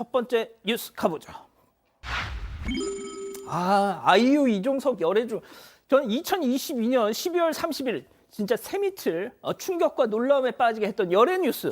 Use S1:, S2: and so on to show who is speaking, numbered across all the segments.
S1: 첫 번째 뉴스 가보죠. 아이유 이종석 열애주. 저는 2022년 12월 30일 진짜 새미틀 충격과 놀라움에 빠지게 했던 열애 뉴스.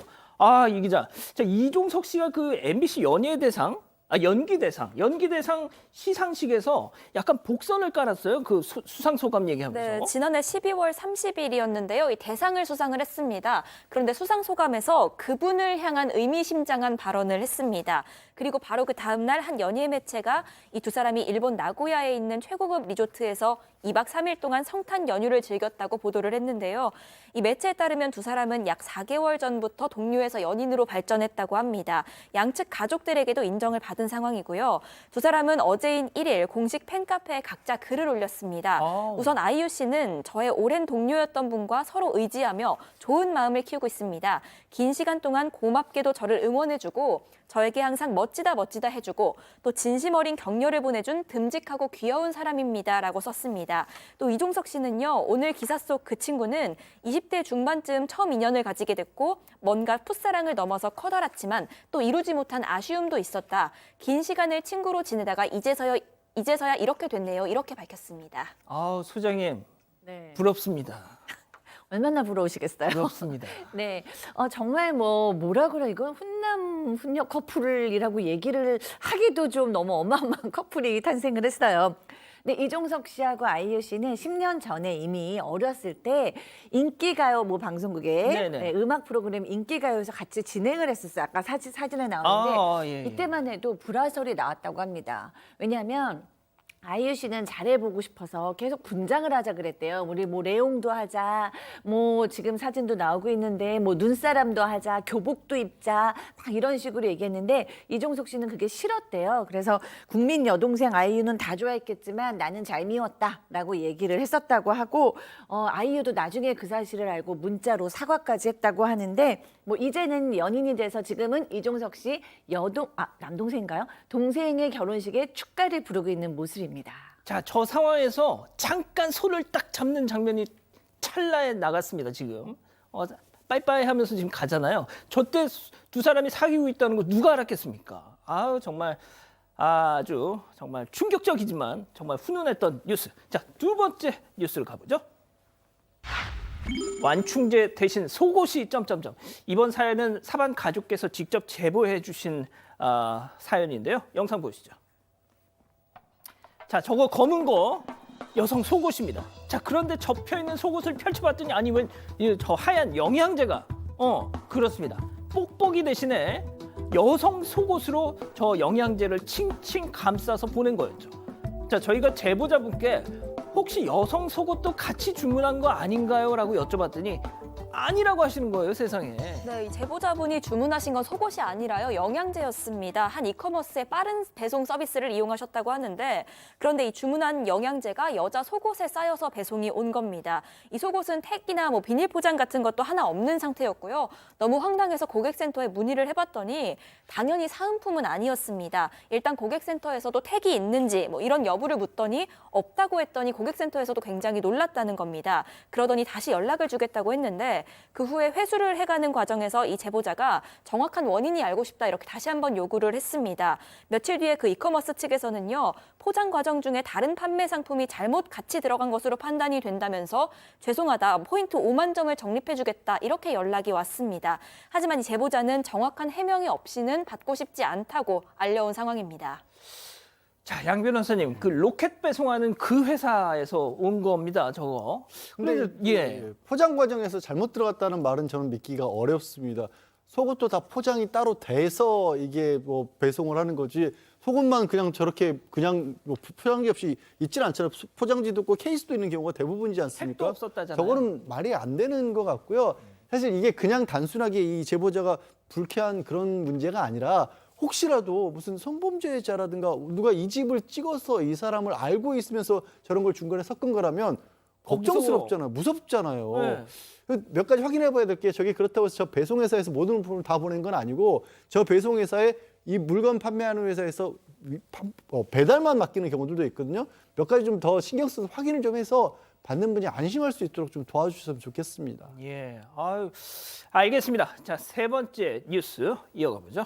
S1: 이 기자. 자, 이종석 씨가 그 MBC 연예대상 연기대상 시상식에서 약간 복선을 깔았어요. 그 수상 소감 얘기하면서.
S2: 네, 지난해 12월 30일이었는데요. 이 대상을 수상을 했습니다. 그런데 수상 소감에서 그분을 향한 의미심장한 발언을 했습니다. 그리고 바로 그 다음 날 한 연예 매체가 이 두 사람이 일본 나고야에 있는 최고급 리조트에서 2박 3일 동안 성탄 연휴를 즐겼다고 보도를 했는데요. 이 매체에 따르면 두 사람은 약 4개월 전부터 동료에서 연인으로 발전했다고 합니다. 양측 가족들에게도 인정을 받은 상황이고요. 두 사람은 어제인 1일 공식 팬카페에 각자 글을 올렸습니다. 우선 아이유 씨는 저의 오랜 동료였던 분과 서로 의지하며 좋은 마음을 키우고 있습니다. 긴 시간 동안 고맙게도 저를 응원해주고 저에게 항상 멋지다 해주고 또 진심 어린 격려를 보내준 듬직하고 귀여운 사람입니다라고 썼습니다. 또 이종석 씨는요. 오늘 기사 속 그 친구는 20대 중반쯤 처음 인연을 가지게 됐고 뭔가 풋사랑을 넘어서 커다랗지만 또 이루지 못한 아쉬움도 있었다. 긴 시간을 친구로 지내다가 이제서야 이렇게 됐네요. 이렇게 밝혔습니다.
S1: 소장님
S3: 네.
S1: 부럽습니다.
S3: 얼마나 부러우시겠어요?
S1: 부럽습니다.
S3: 네, 정말 뭐라 그래 이건 훈남 훈녀 커플이라고 얘기를 하기도 좀 너무 어마어마한 커플이 탄생을 했어요. 근데 이종석 씨하고 아이유 씨는 10년 전에 이미 어렸을 때 인기가요 방송국에
S1: 네네.
S3: 음악 프로그램 인기가요에서 같이 진행을 했었어요. 아까 사진에 나오는데
S1: 예.
S3: 이때만 해도 불화설이 나왔다고 합니다. 왜냐하면 아이유 씨는 잘해보고 싶어서 계속 분장을 하자 그랬대요. 우리 레옹도 하자, 지금 사진도 나오고 있는데 눈사람도 하자, 교복도 입자, 막 이런 식으로 얘기했는데 이종석 씨는 그게 싫었대요. 그래서 국민 여동생 아이유는 다 좋아했겠지만 나는 잘 미웠다라고 얘기를 했었다고 하고 아이유도 나중에 그 사실을 알고 문자로 사과까지 했다고 하는데 이제는 연인이 돼서 지금은 이종석 씨 남동생인가요? 동생의 결혼식에 축가를 부르고 있는 모습입니다.
S1: 자, 저 상황에서 잠깐 손을 딱 잡는 장면이 찰나에 나갔습니다, 지금. 빠이빠이 하면서 지금 가잖아요. 저때 두 사람이 사귀고 있다는 거 누가 알았겠습니까? 정말 아주 정말 충격적이지만 정말 훈훈했던 뉴스. 자, 두 번째 뉴스를 가보죠. 완충제 대신 속옷이 점점점. 이번 사연은 사반 가족께서 직접 제보해 주신 사연인데요. 영상 보시죠. 자, 저거 검은 거 여성 속옷입니다. 자, 그런데 접혀 있는 속옷을 펼쳐봤더니 저 하얀 영양제가 그렇습니다. 뽁뽁이 대신에 여성 속옷으로 저 영양제를 칭칭 감싸서 보낸 거였죠. 자, 저희가 제보자분께 혹시 여성 속옷도 같이 주문한 거 아닌가요? 라고 여쭤봤더니 아니라고 하시는 거예요, 세상에.
S2: 네, 이 제보자분이 주문하신 건 속옷이 아니라요. 영양제였습니다. 한 이커머스의 빠른 배송 서비스를 이용하셨다고 하는데 그런데 이 주문한 영양제가 여자 속옷에 쌓여서 배송이 온 겁니다. 이 속옷은 택이나 비닐 포장 같은 것도 하나 없는 상태였고요. 너무 황당해서 고객센터에 문의를 해봤더니 당연히 사은품은 아니었습니다. 일단 고객센터에서도 택이 있는지 이런 여부를 묻더니 없다고 했더니 고객센터에서도 굉장히 놀랐다는 겁니다. 그러더니 다시 연락을 주겠다고 했는데 그 후에 회수를 해가는 과정에서 이 제보자가 정확한 원인이 알고 싶다 이렇게 다시 한번 요구를 했습니다. 며칠 뒤에 그 이커머스 측에서는요. 포장 과정 중에 다른 판매 상품이 잘못 같이 들어간 것으로 판단이 된다면서 죄송하다 포인트 5만 점을 적립해주겠다 이렇게 연락이 왔습니다. 하지만 이 제보자는 정확한 해명이 없이는 받고 싶지 않다고 알려온 상황입니다.
S1: 자, 양 변호사님, 그 로켓 배송하는 그 회사에서 온 겁니다, 저거.
S4: 근데 포장 과정에서 잘못 들어갔다는 말은 저는 믿기가 어렵습니다. 속옷도 다 포장이 따로 돼서 이게 배송을 하는 거지. 속옷만 그냥 저렇게 그냥 포장지 없이 있질 않잖아요. 포장지도 있고 케이스도 있는 경우가 대부분이지 않습니까?
S1: 택도 없었다잖아요.
S4: 저거는 말이 안 되는 것 같고요. 사실 이게 그냥 단순하게 이 제보자가 불쾌한 그런 문제가 아니라 혹시라도 무슨 성범죄자라든가 누가 이 집을 찍어서 이 사람을 알고 있으면서 저런 걸 중간에 섞은 거라면 걱정스럽잖아요. 무섭잖아요.
S1: 네.
S4: 몇 가지 확인해 봐야 될 게 저게 그렇다고 해서 저 배송회사에서 모든 물품을 다 보낸 건 아니고 저 배송회사에 이 물건 판매하는 회사에서 배달만 맡기는 경우들도 있거든요. 몇 가지 좀 더 신경 써서 확인을 좀 해서 받는 분이 안심할 수 있도록 좀 도와주셨으면 좋겠습니다.
S1: 예, 알겠습니다. 자, 세 번째 뉴스 이어가 보죠.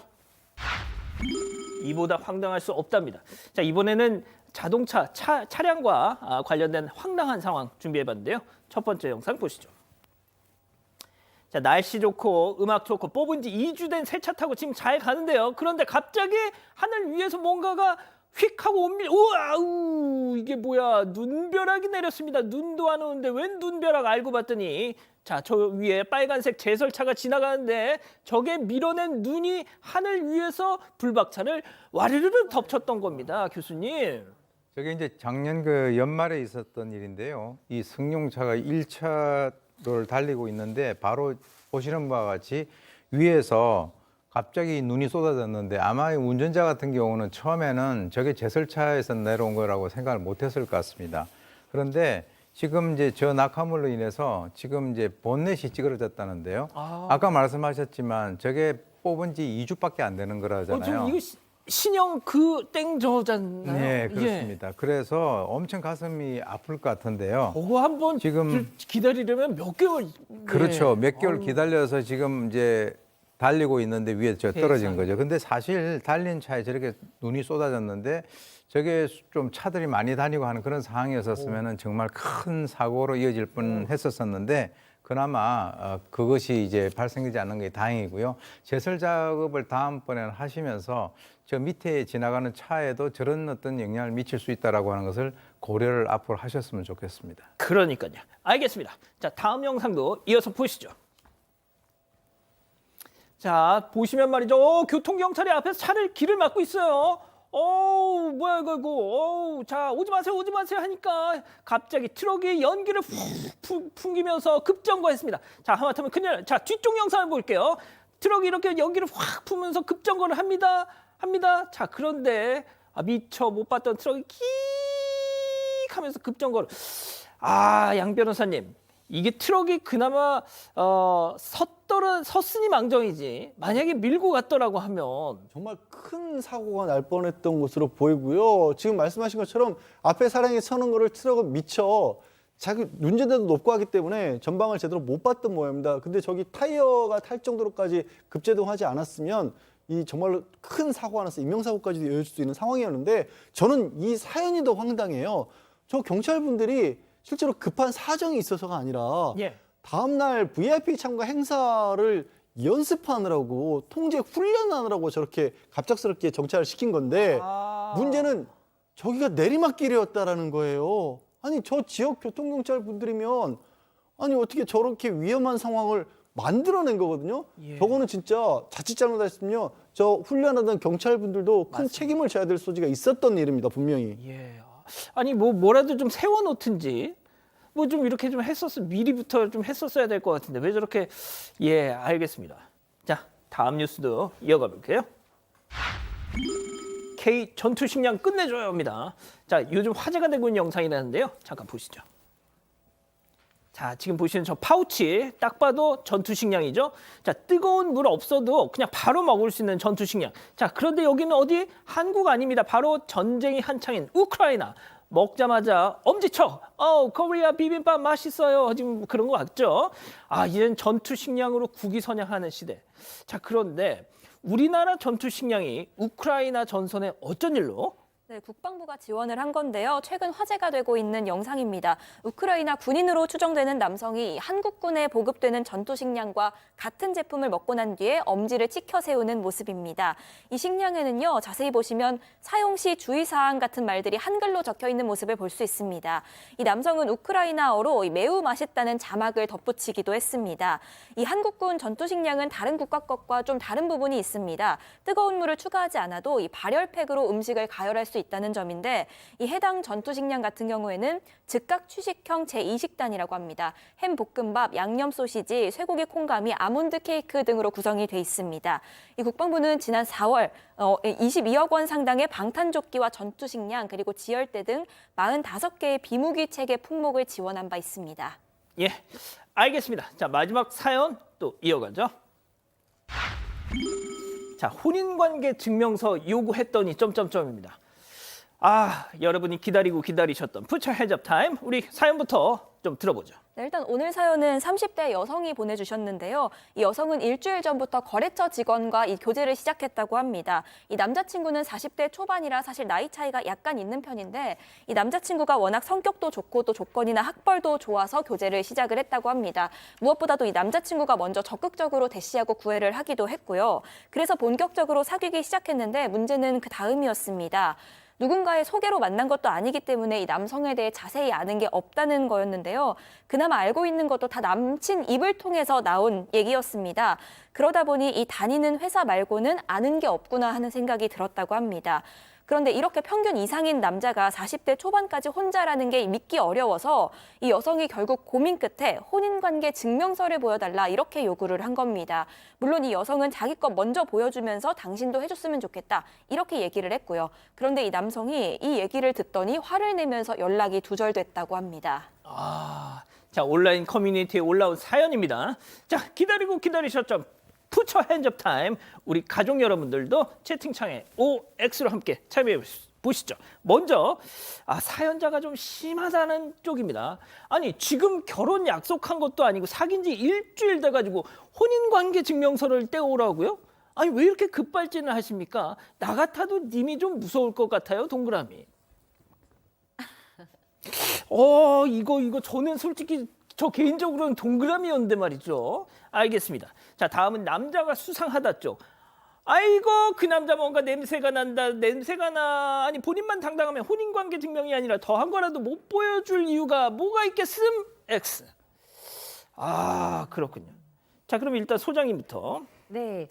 S1: 이보다 황당할 수 없답니다. 자, 이번에는 자동차 차량과 관련된 황당한 상황 준비해봤는데요. 첫 번째 영상 보시죠. 자, 날씨 좋고 음악 좋고 뽑은 지 2주 된 새 차 타고 지금 잘 가는데요. 그런데 갑자기 하늘 위에서 뭔가가 휙 하고 우와, 이게 뭐야? 눈벼락이 내렸습니다. 눈도 안 오는데 웬 눈벼락 알고 봤더니 자, 저 위에 빨간색 제설차가 지나가는데 저게 밀어낸 눈이 하늘 위에서 불박차를 와르르르 덮쳤던 겁니다. 교수님.
S5: 저게 이제 작년 그 연말에 있었던 일인데요. 이 승용차가 1차로를 달리고 있는데 바로 보시는 바와 같이 위에서 갑자기 눈이 쏟아졌는데 아마 운전자 같은 경우는 처음에는 저게 제설차에서 내려온 거라고 생각을 못 했을 것 같습니다. 그런데 지금 이제 저 낙하물로 인해서 지금 이제 본넷이 찌그러졌다는데요. 아까 말씀하셨지만 저게 뽑은 지 2주밖에 안 되는 거라잖아요.
S1: 지금 이거 신형 그 땡저잖아요.
S5: 네, 그렇습니다. 그래서 엄청 가슴이 아플 것 같은데요.
S1: 그거 한번
S5: 지금
S1: 기다리려면 몇 개월.
S5: 그렇죠.
S1: 네.
S5: 몇 개월 기다려서 지금 이제 달리고 있는데 위에 저 떨어진 거죠. 근데 사실 달린 차에 저렇게 눈이 쏟아졌는데 저게 좀 차들이 많이 다니고 하는 그런 상황이었으면 정말 큰 사고로 이어질 뻔했었는데 그나마 그것이 이제 발생되지 않는 게 다행이고요. 제설 작업을 다음번에는 하시면서 저 밑에 지나가는 차에도 저런 어떤 영향을 미칠 수 있다라고 하는 것을 고려를 앞으로 하셨으면 좋겠습니다.
S1: 그러니까요. 알겠습니다. 자, 다음 영상도 이어서 보시죠. 자, 보시면 말이죠. 교통경찰이 앞에서 길을 막고 있어요. 뭐야 이거. 자, 오지 마세요 하니까 갑자기 트럭이 연기를 훅 풍기면서 급정거했습니다. 자, 하마터면 그냥 자, 뒤쪽 영상을 볼게요. 트럭이 이렇게 연기를 확 품으면서 급정거를 합니다. 자, 그런데 미처 못 봤던 트럭이 킥 하면서 급정거를. 양 변호사님. 이게 트럭이 그나마 섰으니 망정이지 만약에 밀고 갔더라고 하면
S4: 정말 큰 사고가 날 뻔했던 것으로 보이고요. 지금 말씀하신 것처럼 앞에 사람이 서는 거를 트럭은 미처 자기 운전대도 높고 하기 때문에 전방을 제대로 못 봤던 모양입니다. 근데 저기 타이어가 탈 정도로까지 급제동하지 않았으면 이 정말로 큰 사고가 나서 인명사고까지도 이어질 수 있는 상황이었는데 저는 이 사연이 더 황당해요. 저 경찰분들이 실제로 급한 사정이 있어서가 아니라 다음날 VIP 참가 행사를 연습하느라고 통제 훈련하느라고 저렇게 갑작스럽게 정차를 시킨 건데 문제는 저기가 내리막길이었다라는 거예요. 아니 저 지역 교통경찰 분들이면 아니 어떻게 저렇게 위험한 상황을 만들어낸 거거든요. 저거는 진짜 자칫 잘못했으면 저 훈련하던 경찰분들도 큰 책임을 져야 될 소지가 있었던 일입니다. 분명히.
S1: 아니 뭐라도 좀 세워놓든지 뭐 좀 이렇게 좀 미리부터 좀 했었어야 될 것 같은데 왜 저렇게. 알겠습니다. 자, 다음 뉴스도 이어가 볼게요. K 전투식량 끝내줘요입니다. 자, 요즘 화제가 되고 있는 영상이라는데요. 잠깐 보시죠. 자, 지금 보시는 저 파우치 딱 봐도 전투식량이죠. 자, 뜨거운 물 없어도 그냥 바로 먹을 수 있는 전투식량. 자, 그런데 여기는 어디? 한국 아닙니다. 바로 전쟁이 한창인 우크라이나. 먹자마자 엄지척. 코리아 비빔밥 맛있어요. 지금 그런 거 같죠? 이젠 전투식량으로 국위선양하는 시대. 자, 그런데 우리나라 전투식량이 우크라이나 전선에 어쩐 일로?
S2: 네, 국방부가 지원을 한 건데요. 최근 화제가 되고 있는 영상입니다. 우크라이나 군인으로 추정되는 남성이 한국군에 보급되는 전투식량과 같은 제품을 먹고 난 뒤에 엄지를 치켜 세우는 모습입니다. 이 식량에는요, 자세히 보시면 사용 시 주의사항 같은 말들이 한글로 적혀 있는 모습을 볼 수 있습니다. 이 남성은 우크라이나어로 매우 맛있다는 자막을 덧붙이기도 했습니다. 이 한국군 전투식량은 다른 국가 것과 좀 다른 부분이 있습니다. 뜨거운 물을 추가하지 않아도 이 발열팩으로 음식을 가열할 수 있다는 점인데 이 해당 전투식량 같은 경우에는 즉각 취식형 제2식단이라고 합니다. 햄 볶음밥, 양념 소시지, 쇠고기 콩가미, 아몬드 케이크 등으로 구성이 돼 있습니다. 이 국방부는 지난 4월 22억 원 상당의 방탄조끼와 전투식량 그리고 지열대 등 45개의 비무기 체계 품목을 지원한 바 있습니다.
S1: 알겠습니다. 자, 마지막 사연 또 이어가죠. 자, 혼인관계 증명서 요구했더니 점점점입니다. 아, 여러분이 기다리고 기다리셨던 푸처 헤즈업 타임. 우리 사연부터 좀 들어보죠.
S2: 네, 일단 오늘 사연은 30대 여성이 보내주셨는데요. 이 여성은 일주일 전부터 거래처 직원과 이 교제를 시작했다고 합니다. 이 남자친구는 40대 초반이라 사실 나이 차이가 약간 있는 편인데 이 남자친구가 워낙 성격도 좋고 또 조건이나 학벌도 좋아서 교제를 시작을 했다고 합니다. 무엇보다도 이 남자친구가 먼저 적극적으로 대시하고 구애를 하기도 했고요. 그래서 본격적으로 사귀기 시작했는데 문제는 그 다음이었습니다. 누군가의 소개로 만난 것도 아니기 때문에 이 남성에 대해 자세히 아는 게 없다는 거였는데요. 그나마 알고 있는 것도 다 남친 입을 통해서 나온 얘기였습니다. 그러다 보니 이 다니는 회사 말고는 아는 게 없구나 하는 생각이 들었다고 합니다. 그런데 이렇게 평균 이상인 남자가 40대 초반까지 혼자라는 게 믿기 어려워서 이 여성이 결국 고민 끝에 혼인관계 증명서를 보여달라 이렇게 요구를 한 겁니다. 물론 이 여성은 자기 것 먼저 보여주면서 당신도 해줬으면 좋겠다 이렇게 얘기를 했고요. 그런데 이 남성이 이 얘기를 듣더니 화를 내면서 연락이 두절됐다고 합니다.
S1: 아, 자, 온라인 커뮤니티에 올라온 사연입니다. 자, 기다리고 기다리셨죠? 푸처 핸즈업 타임. 우리 가족 여러분들도 채팅창에 OX로 함께 참여해 보시죠. 먼저 사연자가 좀 심하다는 쪽입니다. 아니, 지금 결혼 약속한 것도 아니고 사귄 지 일주일 돼가지고 혼인관계 증명서를 떼오라고요? 아니, 왜 이렇게 급발진을 하십니까? 나 같아도 님이 좀 무서울 것 같아요, 동그라미. 이거 저는 솔직히 저 개인적으로는 동그라미였는데 말이죠. 알겠습니다. 자, 다음은 남자가 수상하다 쪽. 아이고, 그 남자 뭔가 냄새가 난다. 냄새가 나. 아니, 본인만 당당하면 혼인관계 증명이 아니라 더한 거라도 못 보여줄 이유가 뭐가 있겠음? X. 아, 그렇군요. 자, 그럼 일단 소장님부터.
S3: 네.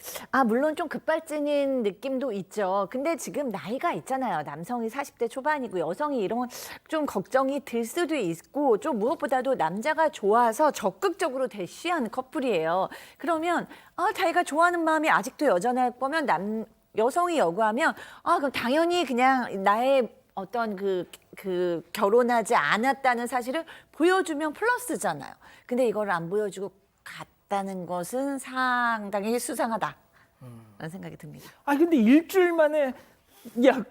S3: 물론 좀 급발진인 느낌도 있죠. 근데 지금 나이가 있잖아요. 남성이 40대 초반이고 여성이 이런 좀 걱정이 들 수도 있고 좀 무엇보다도 남자가 좋아서 적극적으로 대시하는 커플이에요. 그러면 자기가 좋아하는 마음이 아직도 여전할 거면 여성이 요구하면 그럼 당연히 그냥 나의 어떤 그 결혼하지 않았다는 사실을 보여주면 플러스잖아요. 근데 이걸 안 보여주고 다는 것은 상당히 수상하다 라는 생각이 듭니다.
S1: 근데 일주일 만에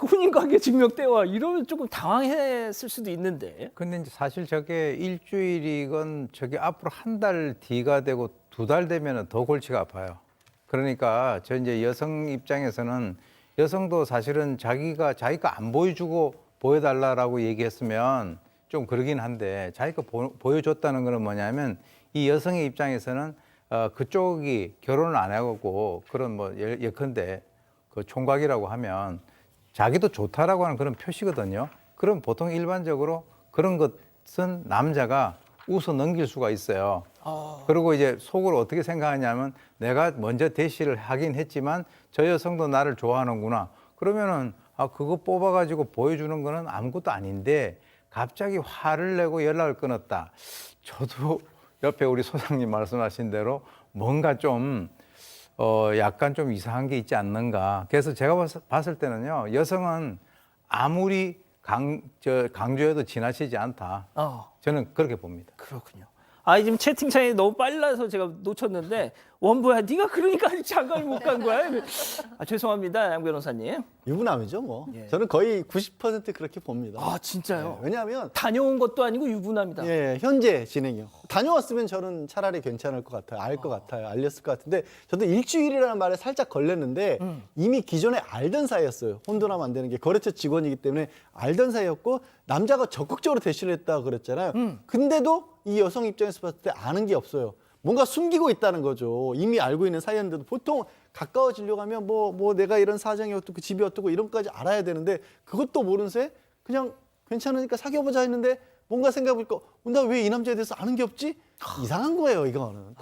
S1: 혼인관계 증명 떼와 이러면 조금 당황했을 수도 있는데.
S5: 근데 이제 사실 저게 일주일이건 저게 앞으로 한 달 뒤가 되고 2달 되면 더 골치가 아파요. 그러니까 저 이제 여성 입장에서는 여성도 사실은 자기가 안 보여주고 보여달라라고 얘기했으면 좀 그러긴 한데 자기가 보여줬다는 거는 뭐냐면 이 여성의 입장에서는 그쪽이 결혼을 안 하고 그런 예컨대 그 총각이라고 하면 자기도 좋다라고 하는 그런 표시거든요. 그럼 보통 일반적으로 그런 것은 남자가 웃어 넘길 수가 있어요. 그리고 이제 속으로 어떻게 생각하냐면 내가 먼저 대시를 하긴 했지만 저 여성도 나를 좋아하는구나. 그러면은 그거 뽑아가지고 보여주는 거는 아무것도 아닌데 갑자기 화를 내고 연락을 끊었다. 저도 옆에 우리 소장님 말씀하신 대로 뭔가 좀 약간 좀 이상한 게 있지 않는가. 그래서 제가 봤을 때는요, 여성은 아무리 강조해도 지나치지 않다. 저는 그렇게 봅니다.
S1: 그렇군요. 지금 채팅창이 너무 빨라서 제가 놓쳤는데 원부야, 네가 그러니까 아직 장가를 못 간 거야. 죄송합니다, 양 변호사님.
S4: 유부남이죠, 뭐.
S1: 예.
S4: 저는 거의 90% 그렇게 봅니다.
S1: 진짜요?
S4: 왜냐하면
S1: 다녀온 것도 아니고 유부남이다.
S4: 현재 진행이요. 다녀왔으면 저는 차라리 괜찮을 것 같아요. 알 것 같아요. 알렸을 것 같은데 저도 일주일이라는 말에 살짝 걸렸는데 이미 기존에 알던 사이였어요. 혼돈하면 안 되는 게 거래처 직원이기 때문에 알던 사이였고 남자가 적극적으로 대시를 했다고 그랬잖아요. 근데도 이 여성 입장에서 봤을 때 아는 게 없어요. 뭔가 숨기고 있다는 거죠. 이미 알고 있는 사이였는데도 보통 가까워지려고 하면 뭐 내가 이런 사정이 어떻고 집이 어떻고 이런 것까지 알아야 되는데 그것도 모른 새 그냥 괜찮으니까 사귀어보자 했는데 뭔가 생각해보니까 나 왜 이 남자에 대해서 아는 게 없지? 이상한 거예요, 이거는.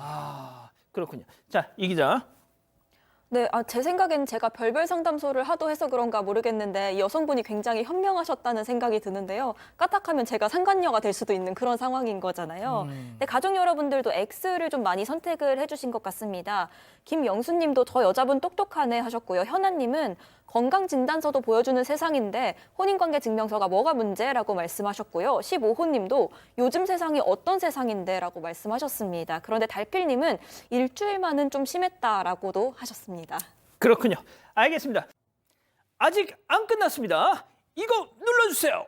S1: 그렇군요. 자, 이 기자.
S2: 네, 제 생각엔 제가 별별 상담소를 하도 해서 그런가 모르겠는데 이 여성분이 굉장히 현명하셨다는 생각이 드는데요. 까딱하면 제가 상간녀가 될 수도 있는 그런 상황인 거잖아요. 근데 가족 여러분들도 X를 좀 많이 선택을 해주신 것 같습니다. 김영수님도 저 여자분 똑똑하네 하셨고요. 현아님은 건강진단서도 보여주는 세상인데 혼인관계 증명서가 뭐가 문제라고 말씀하셨고요. 15호님도 요즘 세상이 어떤 세상인데 라고 말씀하셨습니다. 그런데 달필님은 일주일만은 좀 심했다라고도 하셨습니다.
S1: 그렇군요. 알겠습니다. 아직 안 끝났습니다. 이거 눌러주세요.